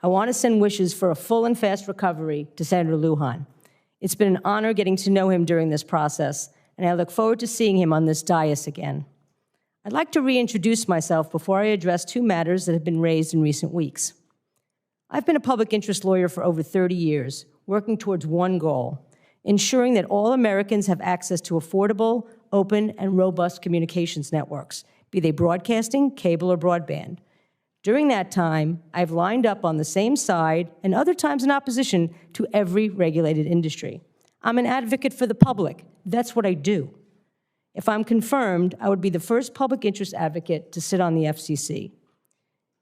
I want to send wishes for a full and fast recovery to Senator Lujan. It's been an honor getting to know him during this process, and I look forward to seeing him on this dais again. I'd like to reintroduce myself before I address two matters that have been raised in recent weeks. I've been a public interest lawyer for over 30 years, working towards one goal: ensuring that all Americans have access to affordable, open, and robust communications networks, be they broadcasting, cable, or broadband. During that time, I've lined up on the same side and other times in opposition to every regulated industry. I'm an advocate for the public. That's what I do. If I'm confirmed, I would be the first public interest advocate to sit on the FCC.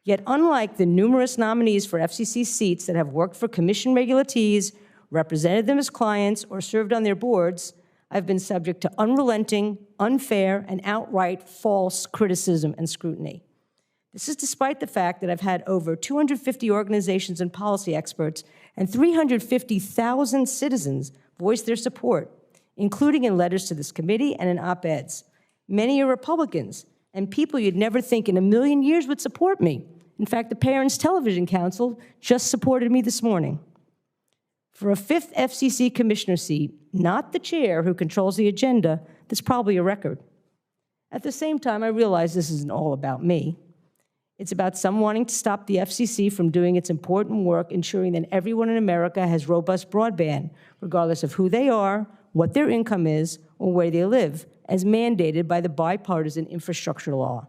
Yet unlike the numerous nominees for FCC seats that have worked for commission regulatees, represented them as clients, or served on their boards, I've been subject to unrelenting, unfair, and outright false criticism and scrutiny. This is despite the fact that I've had over 250 organizations and policy experts and 350,000 citizens voice their support, including in letters to this committee and in op-eds. Many are Republicans and people you'd never think in a million years would support me. In fact, the Parents Television Council just supported me this morning. For a fifth FCC commissioner seat, not the chair who controls the agenda, that's probably a record. At the same time, I realize this isn't all about me. It's about some wanting to stop the FCC from doing its important work ensuring that everyone in America has robust broadband, regardless of who they are, what their income is, or where they live, as mandated by the bipartisan infrastructure law.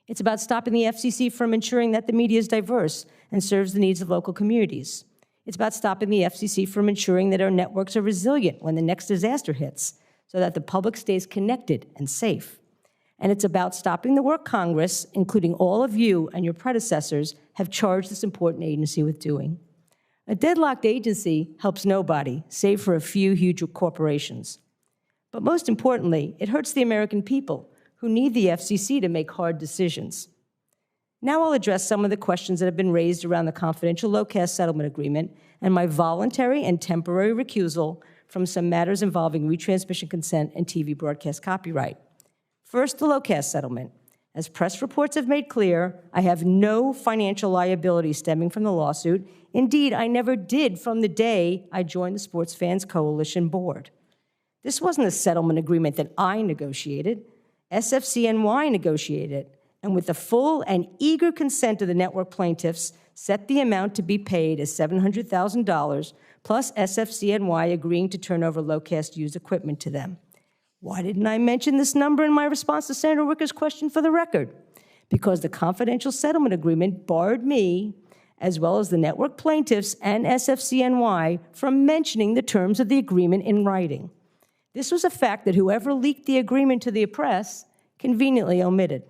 It's about stopping the FCC from ensuring that the media is diverse and serves the needs of local communities. It's about stopping the FCC from ensuring that our networks are resilient when the next disaster hits, so that the public stays connected and safe. And it's about stopping the work Congress, including all of you and your predecessors, have charged this important agency with doing. A deadlocked agency helps nobody, save for a few huge corporations. But most importantly, it hurts the American people who need the FCC to make hard decisions. Now I'll address some of the questions that have been raised around the confidential low-cast settlement agreement and my voluntary and temporary recusal from some matters involving retransmission consent and TV broadcast copyright. First, the low-cast settlement. As press reports have made clear, I have no financial liability stemming from the lawsuit. Indeed, I never did from the day I joined the Sports Fans Coalition board. This wasn't a settlement agreement that I negotiated. SFCNY negotiated it, and with the full and eager consent of the network plaintiffs, set the amount to be paid as $700,000, plus SFCNY agreeing to turn over low-cast used equipment to them. Why didn't I mention this number in my response to Senator Wicker's question for the record? Because the confidential settlement agreement barred me, as well as the network plaintiffs and SFCNY, from mentioning the terms of the agreement in writing. This was a fact that whoever leaked the agreement to the press conveniently omitted.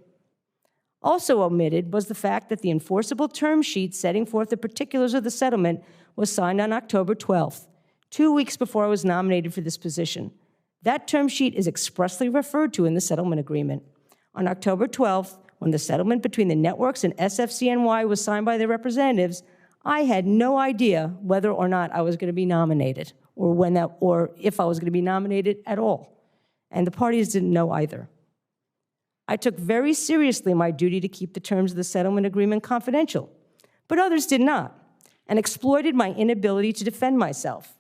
Also omitted was the fact that the enforceable term sheet setting forth the particulars of the settlement was signed on October 12th, 2 weeks before I was nominated for this position. That term sheet is expressly referred to in the settlement agreement. On October 12th, when the settlement between the networks and SFCNY was signed by their representatives, I had no idea whether or not I was going to be nominated, or if I was going to be nominated at all. And the parties didn't know either. I took very seriously my duty to keep the terms of the settlement agreement confidential, but others did not, and exploited my inability to defend myself.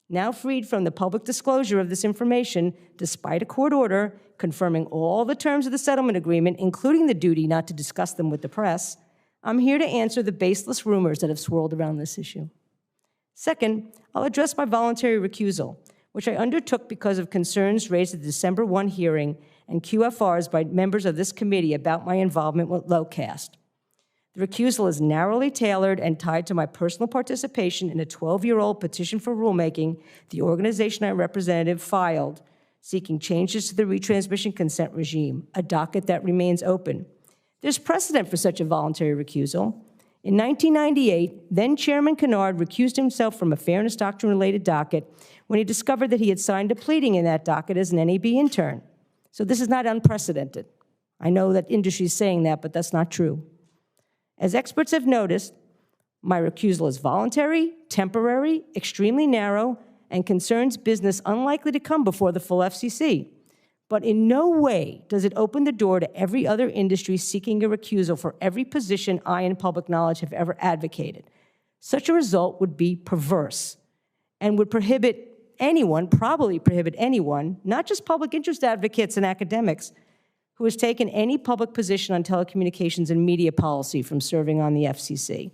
Now freed from the public disclosure of this information, despite a court order confirming all the terms of the settlement agreement, including the duty not to discuss them with the press, I'm here to answer the baseless rumors that have swirled around this issue. Second, I'll address my voluntary recusal, which I undertook because of concerns raised at the December 1 hearing and QFRs by members of this committee about my involvement with Lowcast. The recusal is narrowly tailored and tied to my personal participation in a 12-year-old petition for rulemaking the organization I represented filed seeking changes to the retransmission consent regime, a docket that remains open. There's precedent for such a voluntary recusal. In 1998, then-Chairman Kennard recused himself from a fairness doctrine-related docket when he discovered that he had signed a pleading in that docket as an NAB intern. So this is not unprecedented. I know that industry is saying that, but that's not true. As experts have noticed, my recusal is voluntary, temporary, extremely narrow, and concerns business unlikely to come before the full FCC. but in no way does it open the door to every other industry seeking a recusal for every position I, in public knowledge, have ever advocated. Such a result would be perverse and would prohibit anyone, probably prohibit anyone, not just public interest advocates and academics, who has taken any public position on telecommunications and media policy from serving on the FCC.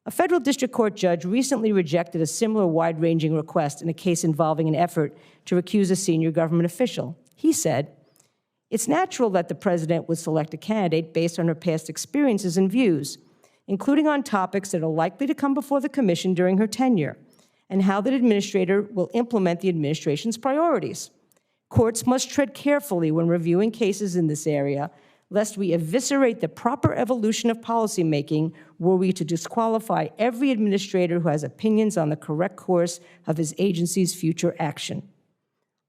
A federal district court judge recently rejected a similar wide-ranging request in a case involving an effort to recuse a senior government official. He said, "It's natural that the president would select a candidate based on her past experiences and views, including on topics that are likely to come before the commission during her tenure, and how that administrator will implement the administration's priorities. Courts must tread carefully when reviewing cases in this area, lest we eviscerate the proper evolution of policymaking were we to disqualify every administrator who has opinions on the correct course of his agency's future action.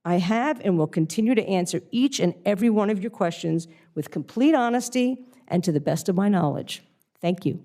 I have and will continue to answer each and every one of your questions with complete honesty and to the best of my knowledge. Thank you."